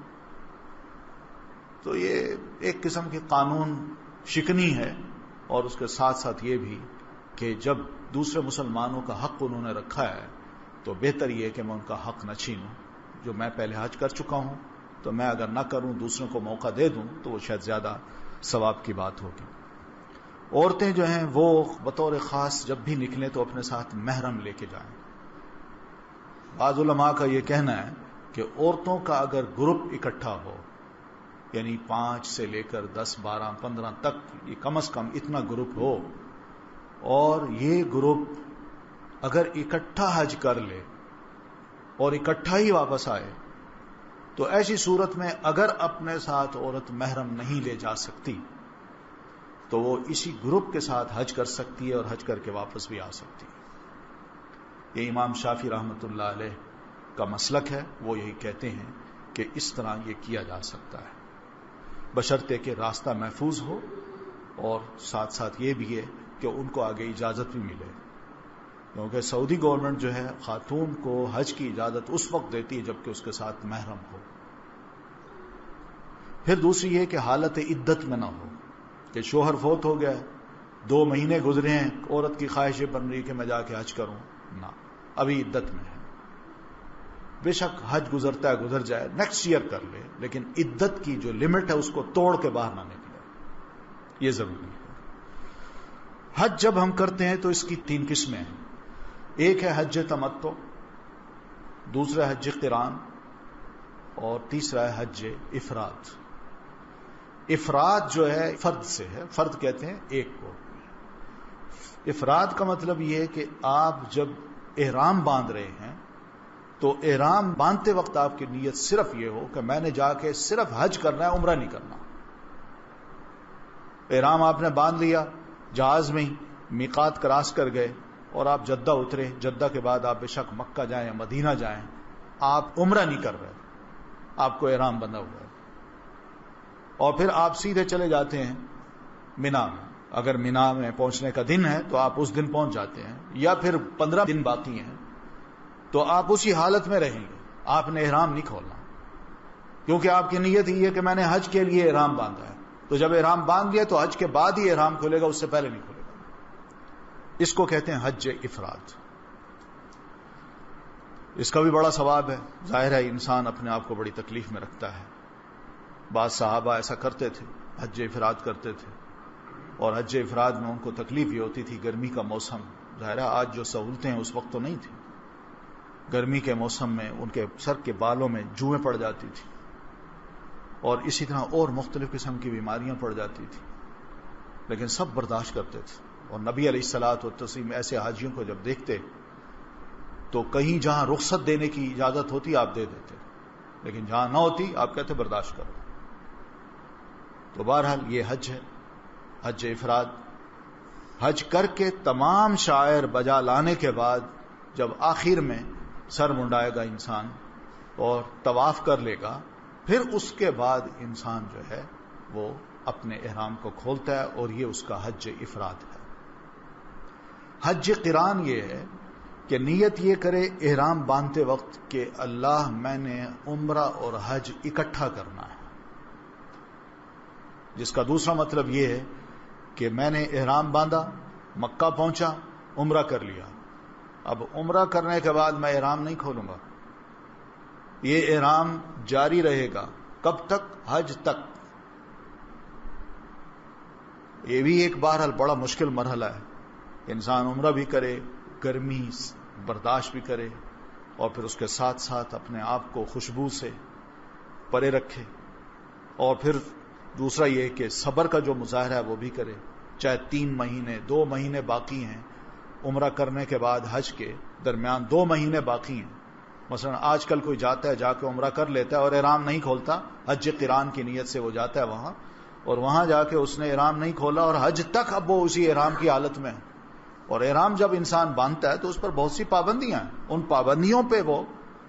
تو یہ ایک قسم کی قانون شکنی ہے. اور اس کے ساتھ ساتھ یہ بھی کہ جب دوسرے مسلمانوں کا حق انہوں نے رکھا ہے تو بہتر یہ کہ میں ان کا حق نہ چھینوں. جو میں پہلے حج کر چکا ہوں تو میں اگر نہ کروں، دوسروں کو موقع دے دوں تو وہ شاید زیادہ ثواب کی بات ہوگی. عورتیں جو ہیں وہ بطور خاص جب بھی نکلیں تو اپنے ساتھ محرم لے کے جائیں. بعض علماء کا یہ کہنا ہے کہ عورتوں کا اگر گروپ اکٹھا ہو، یعنی 5 سے لے کر 10 12 15 تک، یہ کم از کم اتنا گروپ ہو، اور یہ گروپ اگر اکٹھا حج کر لے اور اکٹھا ہی واپس آئے تو ایسی صورت میں اگر اپنے ساتھ عورت محرم نہیں لے جا سکتی تو وہ اسی گروپ کے ساتھ حج کر سکتی ہے اور حج کر کے واپس بھی آ سکتی ہے. یہ امام شافعی رحمۃ اللہ علیہ کا مسلک ہے. وہ یہی کہتے ہیں کہ اس طرح یہ کیا جا سکتا ہے بشرطے کہ راستہ محفوظ ہو، اور ساتھ ساتھ یہ بھی ہے کہ ان کو آگے اجازت بھی ملے، کیونکہ سعودی گورنمنٹ جو ہے خاتون کو حج کی اجازت اس وقت دیتی ہے جبکہ اس کے ساتھ محرم ہو. پھر دوسری یہ کہ حالت عدت میں نہ ہو، کہ شوہر فوت ہو گیا، 2 مہینے گزرے ہیں، عورت کی خواہش بن رہی کہ میں جا کے حج کروں، نہ، ابھی عدت میں ہے. بے شک حج گزرتا ہے گزر جائے، نیکسٹ ایئر کر لے، لیکن عدت کی جو لمٹ ہے اس کو توڑ کے باہر نہ نکلے، یہ ضروری ہے. حج جب ہم کرتے ہیں تو اس کی 3 قسمیں ہیں. ایک ہے حج تمتع، دوسرا حج قران، اور تیسرا ہے حج افراد. افراد جو ہے فرد سے ہے، فرد کہتے ہیں ایک کو. افراد کا مطلب یہ ہے کہ آپ جب احرام باندھ رہے ہیں تو احرام باندھتے وقت آپ کی نیت صرف یہ ہو کہ میں نے جا کے صرف حج کرنا ہے، عمرہ نہیں کرنا. احرام آپ نے باندھ لیا، جہاز میں ہی میقات کراس کر گئے اور آپ جدہ اترے. جدہ کے بعد آپ بے شک مکہ جائیں یا مدینہ جائیں، آپ عمرہ نہیں کر رہے، آپ کو احرام بندھا ہوا ہے. اور پھر آپ سیدھے چلے جاتے ہیں مینا میں. اگر مینا میں پہنچنے کا دن ہے تو آپ اس دن پہنچ جاتے ہیں، یا پھر 15 دن باقی ہیں تو آپ اسی حالت میں رہیں گے. آپ نے احرام نہیں کھولنا، کیونکہ آپ کی نیت یہ ہے کہ میں نے حج کے لیے احرام باندھا ہے. تو جب احرام باندھ لیا تو حج کے بعد ہی احرام کھولے گا، اس سے پہلے نہیں کھولے گا. اس کو کہتے ہیں حج افراد. اس کا بھی بڑا ثواب ہے. ظاہر ہے انسان اپنے آپ کو بڑی تکلیف میں رکھتا ہے. بعض صحابہ ایسا کرتے تھے، حج افراد کرتے تھے، اور حج افراد میں ان کو تکلیف یہ ہوتی تھی، گرمی کا موسم. ظاہر ہے آج جو سہولتیں ہیں اس وقت تو نہیں تھی. گرمی کے موسم میں ان کے سر کے بالوں میں جوئیں پڑ جاتی تھی، اور اسی طرح اور مختلف قسم کی بیماریاں پڑ جاتی تھی، لیکن سب برداشت کرتے تھے. اور نبی علیہ الصلوۃ والتسلیم ایسے حاجیوں کو جب دیکھتے تو کہیں جہاں رخصت دینے کی اجازت ہوتی آپ دے دیتے، لیکن جہاں نہ ہوتی آپ کہتے برداشت کرو. تو بہرحال یہ حج ہے، حج افراد. حج کر کے تمام شعائر بجا لانے کے بعد جب آخر میں سر منڈائے گا انسان اور طواف کر لے گا، پھر اس کے بعد انسان جو ہے وہ اپنے احرام کو کھولتا ہے، اور یہ اس کا حج افراد ہے. حج قران یہ ہے کہ نیت یہ کرے احرام باندھتے وقت کہ اللہ میں نے عمرہ اور حج اکٹھا کرنا ہے، جس کا دوسرا مطلب یہ ہے کہ میں نے احرام باندھا، مکہ پہنچا، عمرہ کر لیا. اب عمرہ کرنے کے بعد میں احرام نہیں کھولوں گا، یہ احرام جاری رہے گا. کب تک؟ حج تک. یہ بھی ایک بہرحال بڑا مشکل مرحلہ ہے. انسان عمرہ بھی کرے، گرمی برداشت بھی کرے، اور پھر اس کے ساتھ ساتھ اپنے آپ کو خوشبو سے پرے رکھے، اور پھر دوسرا یہ کہ صبر کا جو مظاہرہ ہے وہ بھی کرے. چاہے 3 مہینے 2 مہینے باقی ہیں عمرہ کرنے کے بعد، حج کے درمیان 2 مہینے باقی ہیں. مثلا آج کل کوئی جاتا ہے، جا کے عمرہ کر لیتا ہے اور احرام نہیں کھولتا، حج قران کی نیت سے وہ جاتا ہے وہاں، اور وہاں جا کے اس نے احرام نہیں کھولا، اور حج تک اب وہ اسی احرام کی حالت میں ہے. اور احرام جب انسان باندھتا ہے تو اس پر بہت سی پابندیاں ہیں، ان پابندیوں پہ وہ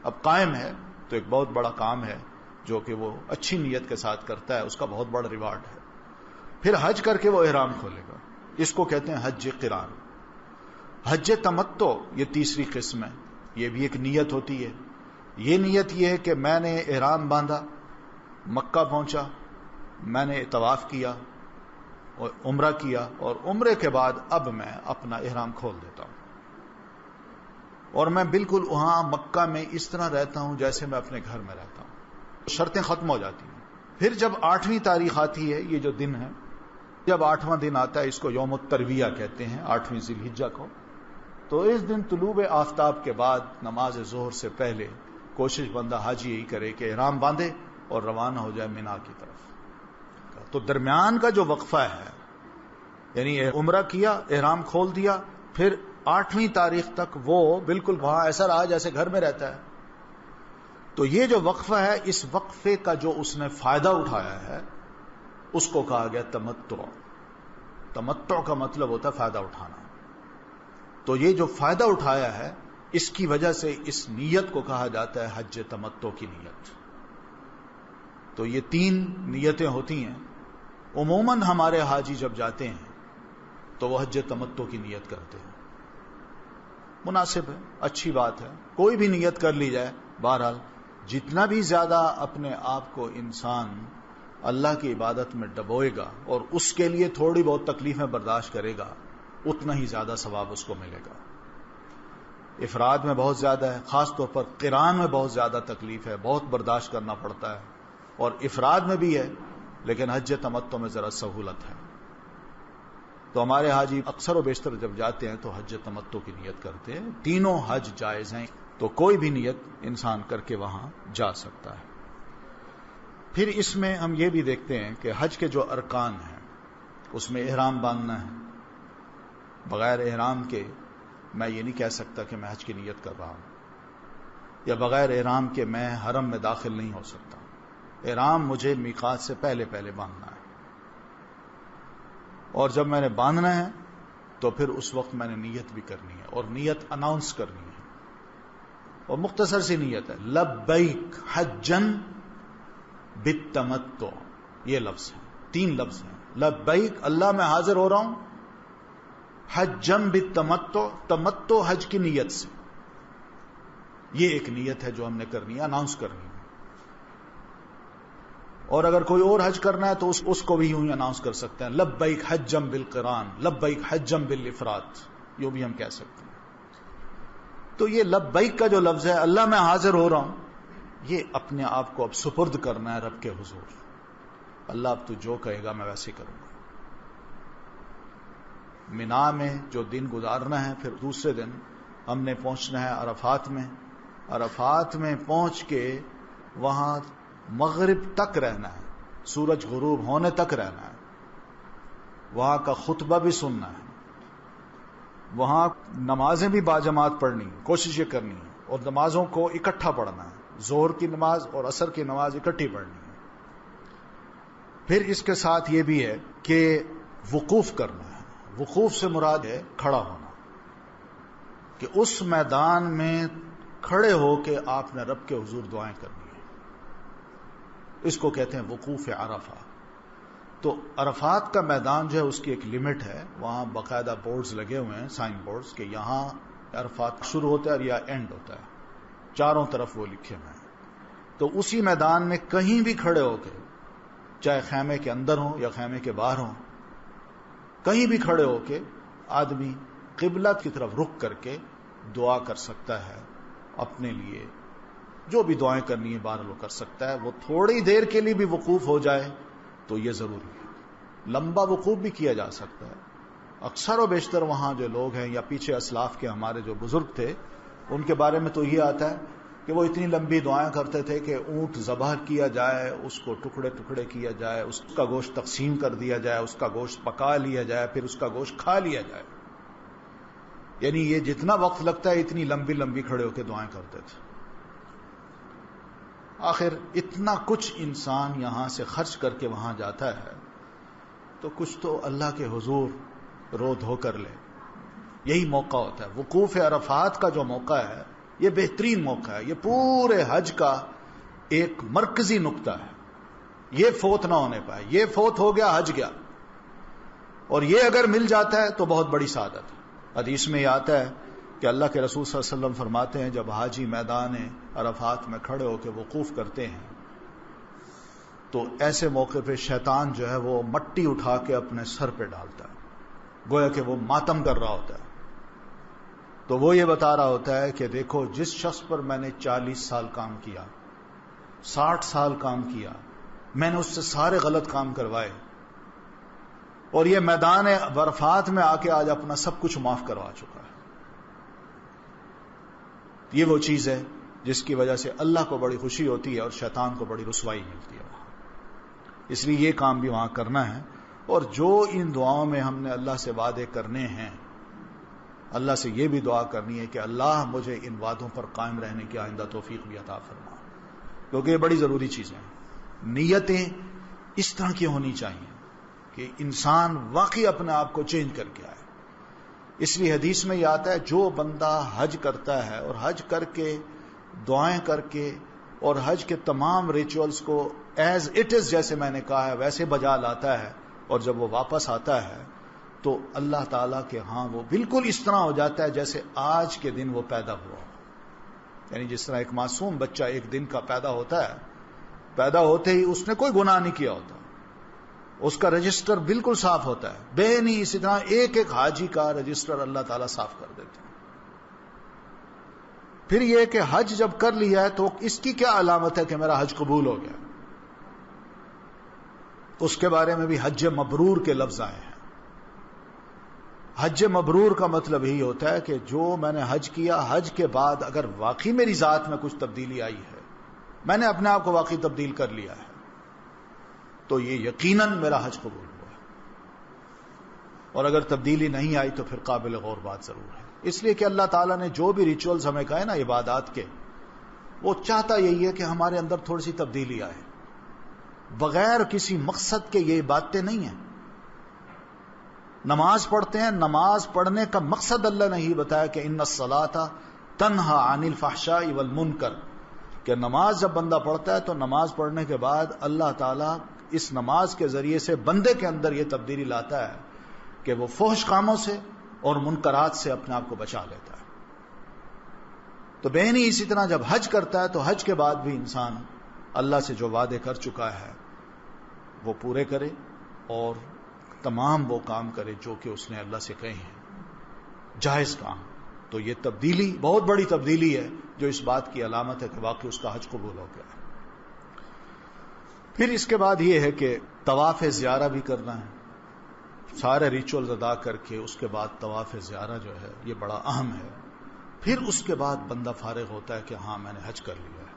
اب قائم ہے. تو ایک بہت بڑا کام ہے جو کہ وہ اچھی نیت کے ساتھ کرتا ہے، اس کا بہت بڑا ریوارڈ ہے. پھر حج کر کے وہ احرام کھولے گا. اس کو کہتے ہیں حج قران. حج تمتع یہ تیسری قسم ہے. یہ بھی ایک نیت ہوتی ہے. یہ نیت یہ ہے کہ میں نے احرام باندھا، مکہ پہنچا، میں نے طواف کیا اور عمرہ کیا، اور عمرے کے بعد اب میں اپنا احرام کھول دیتا ہوں، اور میں بالکل وہاں مکہ میں اس طرح رہتا ہوں جیسے میں اپنے گھر میں رہتا ہوں. شرطیں ختم ہو جاتی ہیں. پھر جب 8ویں تاریخ آتی ہے، یہ جو دن ہے، جب 8واں دن آتا ہے، اس کو یوم الترویہ کہتے ہیں، 8ویں ذی الحجہ کو. تو اس دن طلوع آفتاب کے بعد نماز ظہر سے پہلے کوشش بندہ حاجی یہی کرے کہ احرام باندھے اور روانہ ہو جائے مینا کی طرف. تو درمیان کا جو وقفہ ہے، یعنی عمرہ کیا، احرام کھول دیا، پھر 8ویں تاریخ تک وہ بالکل وہاں ایسا رہا جیسے گھر میں رہتا ہے. تو یہ جو وقفہ ہے، اس وقفے کا جو اس نے فائدہ اٹھایا ہے اس کو کہا گیا تمتع. تمتع کا مطلب ہوتا ہے فائدہ اٹھانا. تو یہ جو فائدہ اٹھایا ہے اس کی وجہ سے اس نیت کو کہا جاتا ہے حج تمتع کی نیت. تو یہ 3 نیتیں ہوتی ہیں. عموماً ہمارے حاجی جب جاتے ہیں تو وہ حج تمتع کی نیت کرتے ہیں. مناسب ہے، اچھی بات ہے، کوئی بھی نیت کر لی جائے. بہرحال جتنا بھی زیادہ اپنے آپ کو انسان اللہ کی عبادت میں ڈبوئے گا اور اس کے لیے تھوڑی بہت تکلیفیں برداشت کرے گا، اتنا ہی زیادہ ثواب اس کو ملے گا. افراد میں بہت زیادہ ہے، خاص طور پر قران میں بہت زیادہ تکلیف ہے، بہت برداشت کرنا پڑتا ہے. اور افراد میں بھی ہے، لیکن حج تمتع میں ذرا سہولت ہے. تو ہمارے حاجی اکثر و بیشتر جب جاتے ہیں تو حج تمتع کی نیت کرتے ہیں. تینوں حج جائز ہیں، تو کوئی بھی نیت انسان کر کے وہاں جا سکتا ہے. پھر اس میں ہم یہ بھی دیکھتے ہیں کہ حج کے جو ارکان ہیں اس میں احرام باندھنا ہے. بغیر احرام کے میں یہ نہیں کہہ سکتا کہ میں حج کی نیت کر رہا ہوں. یا بغیر احرام کے میں حرم میں داخل نہیں ہو سکتا. احرام مجھے میقات سے پہلے باندھنا ہے، اور جب میں نے باندھنا ہے تو پھر اس وقت میں نے نیت بھی کرنی ہے، اور نیت اناؤنس کرنی ہے، اور مختصر سی نیت ہے، لبیک حجن بالتمتع. یہ لفظ ہے، 3 لفظ ہیں. لبیک اللہ میں حاضر ہو رہا ہوں، حجن بالتمتع، تمتع حج کی نیت سے. یہ ایک نیت ہے جو ہم نے کرنی ہے، اناؤنس کرنی ہے. اور اگر کوئی اور حج کرنا ہے تو اس کو بھی یوں ہی اناؤنس کر سکتے ہیں، لبیک حجم بالقران، لبیک حجم بالافراد، یوں بھی ہم کہہ سکتے ہیں. تو یہ لبیک کا جو لفظ ہے، اللہ میں حاضر ہو رہا ہوں، یہ اپنے آپ کو اب سپرد کرنا ہے رب کے حضور. اللہ اب تو جو کہے گا میں ویسے کروں گا. مینا میں جو دن گزارنا ہے، پھر دوسرے دن ہم نے پہنچنا ہے عرفات میں. عرفات میں پہنچ کے وہاں مغرب تک رہنا ہے، سورج غروب ہونے تک رہنا ہے. وہاں کا خطبہ بھی سننا ہے، وہاں نمازیں بھی باجماعت پڑھنی ہے، کوشش یہ کرنی ہے، اور نمازوں کو اکٹھا پڑھنا ہے. ظہر کی نماز اور عصر کی نماز اکٹھی پڑھنی ہے. پھر اس کے ساتھ یہ بھی ہے کہ وقوف کرنا ہے. وقوف سے مراد ہے کھڑا ہونا، کہ اس میدان میں کھڑے ہو کے آپ نے رب کے حضور دعائیں کرنی ہے. اس کو کہتے ہیں وقوف عرفہ. تو عرفات کا میدان جو ہے اس کی ایک لمٹ ہے، وہاں باقاعدہ بورڈز لگے ہوئے ہیں، سائن بورڈز، کہ یہاں عرفات شروع ہوتا ہے اور یا اینڈ ہوتا ہے، چاروں طرف وہ لکھے ہوئے ہیں. تو اسی میدان میں کہیں بھی کھڑے ہو کے، چاہے خیمے کے اندر ہوں یا خیمے کے باہر ہوں، کہیں بھی کھڑے ہو کے آدمی قبلہ کی طرف رخ کر کے دعا کر سکتا ہے. اپنے لیے جو بھی دعائیں کرنی ہے باہر وہ کر سکتا ہے. وہ تھوڑی دیر کے لیے بھی وقوف ہو جائے تو یہ ضروری ہے. لمبا وقوف بھی کیا جا سکتا ہے. اکثر و بیشتر وہاں جو لوگ ہیں یا پیچھے اسلاف کے ہمارے جو بزرگ تھے، ان کے بارے میں تو یہ آتا ہے کہ وہ اتنی لمبی دعائیں کرتے تھے کہ اونٹ ذبح کیا جائے، اس کو ٹکڑے ٹکڑے کیا جائے، اس کا گوشت تقسیم کر دیا جائے، اس کا گوشت پکا لیا جائے، پھر اس کا گوشت کھا لیا جائے. یعنی یہ جتنا وقت لگتا ہے اتنی لمبی لمبی کھڑے ہو کے دعائیں کرتے تھے. آخر اتنا کچھ انسان یہاں سے خرچ کر کے وہاں جاتا ہے تو کچھ تو اللہ کے حضور رو دھو کر لے. یہی موقع ہوتا ہے. وقوف عرفات کا جو موقع ہے یہ بہترین موقع ہے. یہ پورے حج کا ایک مرکزی نقطہ ہے. یہ فوت نہ ہونے پائے. یہ فوت ہو گیا حج گیا، اور یہ اگر مل جاتا ہے تو بہت بڑی سعادت ہے. حدیث میں یہ آتا ہے کہ اللہ کے رسول صلی اللہ علیہ وسلم فرماتے ہیں جب حاجی میدان عرفات میں کھڑے ہو کے وقوف کرتے ہیں تو ایسے موقع پہ شیطان جو ہے وہ مٹی اٹھا کے اپنے سر پہ ڈالتا ہے، گویا کہ وہ ماتم کر رہا ہوتا ہے. تو وہ یہ بتا رہا ہوتا ہے کہ دیکھو جس شخص پر میں نے 40 سال کام کیا، 60 سال کام کیا، میں نے اس سے سارے غلط کام کروائے، اور یہ میدان عرفات میں آ کے آج اپنا سب کچھ معاف کروا چکا ہے. یہ وہ چیز ہے جس کی وجہ سے اللہ کو بڑی خوشی ہوتی ہے اور شیطان کو بڑی رسوائی ملتی ہے وہاں. اس لیے یہ کام بھی وہاں کرنا ہے. اور جو ان دعاؤں میں ہم نے اللہ سے وعدے کرنے ہیں، اللہ سے یہ بھی دعا کرنی ہے کہ اللہ مجھے ان وعدوں پر قائم رہنے کی آئندہ توفیق بھی عطا فرما، کیونکہ یہ بڑی ضروری چیزیں ہیں. نیتیں اس طرح کی ہونی چاہیے کہ انسان واقعی اپنے آپ کو چینج کر کے آئے. اس لیے حدیث میں یہ آتا ہے جو بندہ حج کرتا ہے اور حج کر کے دعائیں کر کے اور حج کے تمام ریچولز کو ایز اٹ از، جیسے میں نے کہا ہے ویسے بجا لاتا ہے، اور جب وہ واپس آتا ہے تو اللہ تعالیٰ کے ہاں وہ بالکل اس طرح ہو جاتا ہے جیسے آج کے دن وہ پیدا ہوا. یعنی جس طرح ایک معصوم بچہ ایک دن کا پیدا ہوتا ہے، پیدا ہوتے ہی اس نے کوئی گناہ نہیں کیا ہوتا، اس کا رجسٹر بالکل صاف ہوتا ہے. بے نہیں، اسی طرح ایک ایک حاجی کا رجسٹر اللہ تعالیٰ صاف کر دیتے ہیں. پھر یہ کہ حج جب کر لیا ہے تو اس کی کیا علامت ہے کہ میرا حج قبول ہو گیا؟ اس کے بارے میں بھی حج مبرور کے لفظ آئے ہیں. حج مبرور کا مطلب یہی ہوتا ہے کہ جو میں نے حج کیا، حج کے بعد اگر واقعی میری ذات میں کچھ تبدیلی آئی ہے، میں نے اپنے آپ کو واقعی تبدیل کر لیا ہے، تو یہ یقیناً میرا حج قبول ہوا ہے. اور اگر تبدیلی نہیں آئی تو پھر قابل غور بات ضرور ہے. اس لیے کہ اللہ تعالیٰ نے جو بھی ریچولز ہمیں کہے نا عبادات کے، وہ چاہتا یہی ہے کہ ہمارے اندر تھوڑی سی تبدیلی آئے، بغیر کسی مقصد کے یہ باتیں نہیں ہیں. نماز پڑھتے ہیں، نماز پڑھنے کا مقصد اللہ نے ہی بتایا کہ ان الصلاۃ تنہی عن الفحشاء والمنکر، کہ نماز جب بندہ پڑھتا ہے تو نماز پڑھنے کے بعد اللہ تعالیٰ اس نماز کے ذریعے سے بندے کے اندر یہ تبدیلی لاتا ہے کہ وہ فحش کاموں سے اور منکرات سے اپنے آپ کو بچا لیتا ہے. تو بہنی اسی طرح جب حج کرتا ہے تو حج کے بعد بھی انسان اللہ سے جو وعدے کر چکا ہے وہ پورے کرے اور تمام وہ کام کرے جو کہ اس نے اللہ سے کہے ہیں، جائز کام. تو یہ تبدیلی بہت بڑی تبدیلی ہے جو اس بات کی علامت ہے کہ واقعی اس کا حج قبول ہو گیا. پھر اس کے بعد یہ ہے کہ طواف زیارہ بھی کرنا ہے، سارے ریچولز ادا کر کے اس کے بعد طواف زیارہ جو ہے یہ بڑا اہم ہے. پھر اس کے بعد بندہ فارغ ہوتا ہے کہ ہاں میں نے حج کر لیا ہے.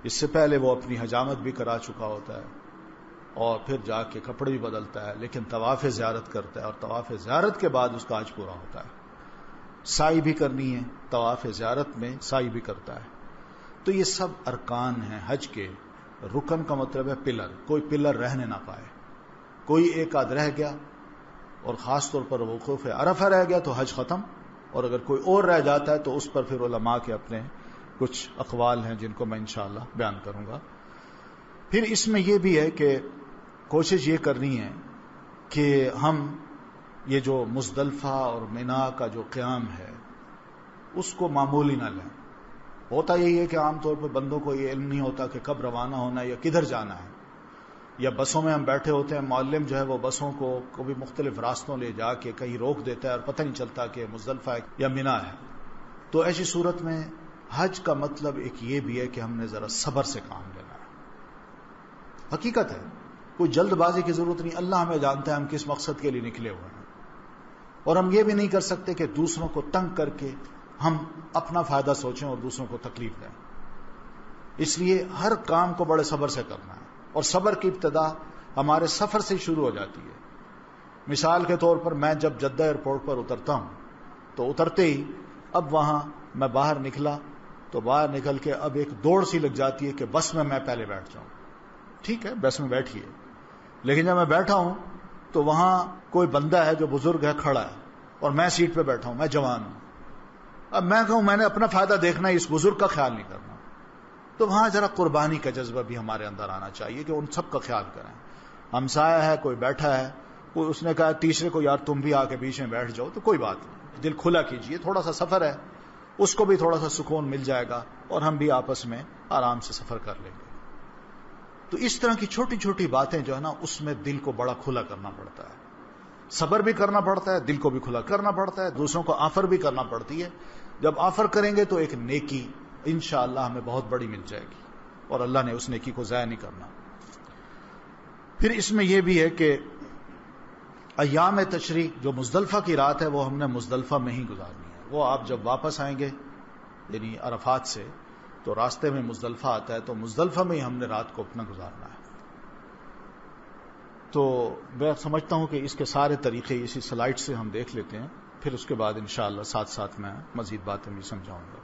اس سے پہلے وہ اپنی حجامت بھی کرا چکا ہوتا ہے اور پھر جا کے کپڑے بھی بدلتا ہے، لیکن طواف زیارت کرتا ہے اور طواف زیارت کے بعد اس کا حج پورا ہوتا ہے. سعی بھی کرنی ہے، طواف زیارت میں سعی بھی کرتا ہے. تو یہ سب ارکان ہیں حج کے. رکن کا مطلب ہے پلر، کوئی پلر رہنے نہ پائے. کوئی ایک آدھ رہ گیا اور خاص طور پر وقوف عرفہ رہ گیا تو حج ختم، اور اگر کوئی اور رہ جاتا ہے تو اس پر پھر علماء کے اپنے کچھ اقوال ہیں جن کو میں انشاءاللہ بیان کروں گا. پھر اس میں یہ بھی ہے کہ کوشش یہ کرنی ہے کہ ہم یہ جو مزدلفہ اور منا کا جو قیام ہے اس کو معمولی نہ لیں. ہوتا یہی ہے کہ عام طور پر بندوں کو یہ علم نہیں ہوتا کہ کب روانہ ہونا ہے یا کدھر جانا ہے، یا بسوں میں ہم بیٹھے ہوتے ہیں، معلم جو ہے وہ بسوں کو کبھی مختلف راستوں لے جا کے کہیں روک دیتا ہے اور پتہ نہیں چلتا کہ مزدلفہ ہے یا منا ہے. تو ایسی صورت میں حج کا مطلب ایک یہ بھی ہے کہ ہم نے ذرا صبر سے کام لینا ہے. حقیقت ہے کوئی جلد بازی کی ضرورت نہیں. اللہ ہمیں جانتا ہے ہم کس مقصد کے لیے نکلے ہوئے ہیں، اور ہم یہ بھی نہیں کر سکتے کہ دوسروں کو تنگ کر کے ہم اپنا فائدہ سوچیں اور دوسروں کو تکلیف دیں. اس لیے ہر کام کو بڑے صبر سے کرنا ہے، اور صبر کی ابتدا ہمارے سفر سے شروع ہو جاتی ہے. مثال کے طور پر میں جب جدہ ایئرپورٹ پر اترتا ہوں تو اترتے ہی اب وہاں میں باہر نکلا تو باہر نکل کے اب ایک دوڑ سی لگ جاتی ہے کہ بس میں پہلے بیٹھ جاؤں. ٹھیک ہے بس میں بیٹھیے، لیکن جب میں بیٹھا ہوں تو وہاں کوئی بندہ ہے جو بزرگ ہے کھڑا ہے اور میں سیٹ پہ بیٹھا ہوں، میں جوان ہوں. اب میں کہوں میں نے اپنا فائدہ دیکھنا ہے، اس بزرگ کا خیال نہیں کرنا. تو وہاں ذرا قربانی کا جذبہ بھی ہمارے اندر آنا چاہیے کہ ان سب کا خیال کریں. ہمسایہ ہے، کوئی بیٹھا ہے، کوئی اس نے کہا تیسرے کو یار تم بھی آ کے بیچ میں بیٹھ جاؤ، تو کوئی بات نہیں، دل کھلا کیجئے. تھوڑا سا سفر ہے، اس کو بھی تھوڑا سا سکون مل جائے گا اور ہم بھی آپس میں آرام سے سفر کر لیں گے. تو اس طرح کی چھوٹی چھوٹی باتیں جو ہے نا اس میں دل کو بڑا کھلا کرنا پڑتا ہے. صبر بھی کرنا پڑتا ہے، دل کو بھی کھلا کرنا پڑتا ہے، دوسروں کو آفر بھی کرنا پڑتی ہے. جب آفر کریں گے تو ایک نیکی انشاءاللہ ہمیں بہت بڑی مل جائے گی، اور اللہ نے اس نیکی کو ضائع نہیں کرنا. پھر اس میں یہ بھی ہے کہ ایام تشریق جو مزدلفہ کی رات ہے وہ ہم نے مزدلفہ میں ہی گزارنی ہے. وہ آپ جب واپس آئیں گے یعنی عرفات سے تو راستے میں مزدلفہ آتا ہے، تو مزدلفہ میں ہی ہم نے رات کو اپنا گزارنا ہے. تو میں سمجھتا ہوں کہ اس کے سارے طریقے اسی سلائیڈ سے ہم دیکھ لیتے ہیں، پھر اس کے بعد انشاءاللہ ساتھ ساتھ میں مزید باتیں بھی سمجھاؤں گا.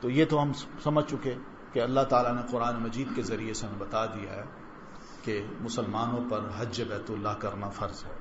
تو یہ تو ہم سمجھ چکے کہ اللہ تعالیٰ نے قرآن مجید کے ذریعے سے ہمیں بتا دیا ہے کہ مسلمانوں پر حج بیت اللہ کرنا فرض ہے.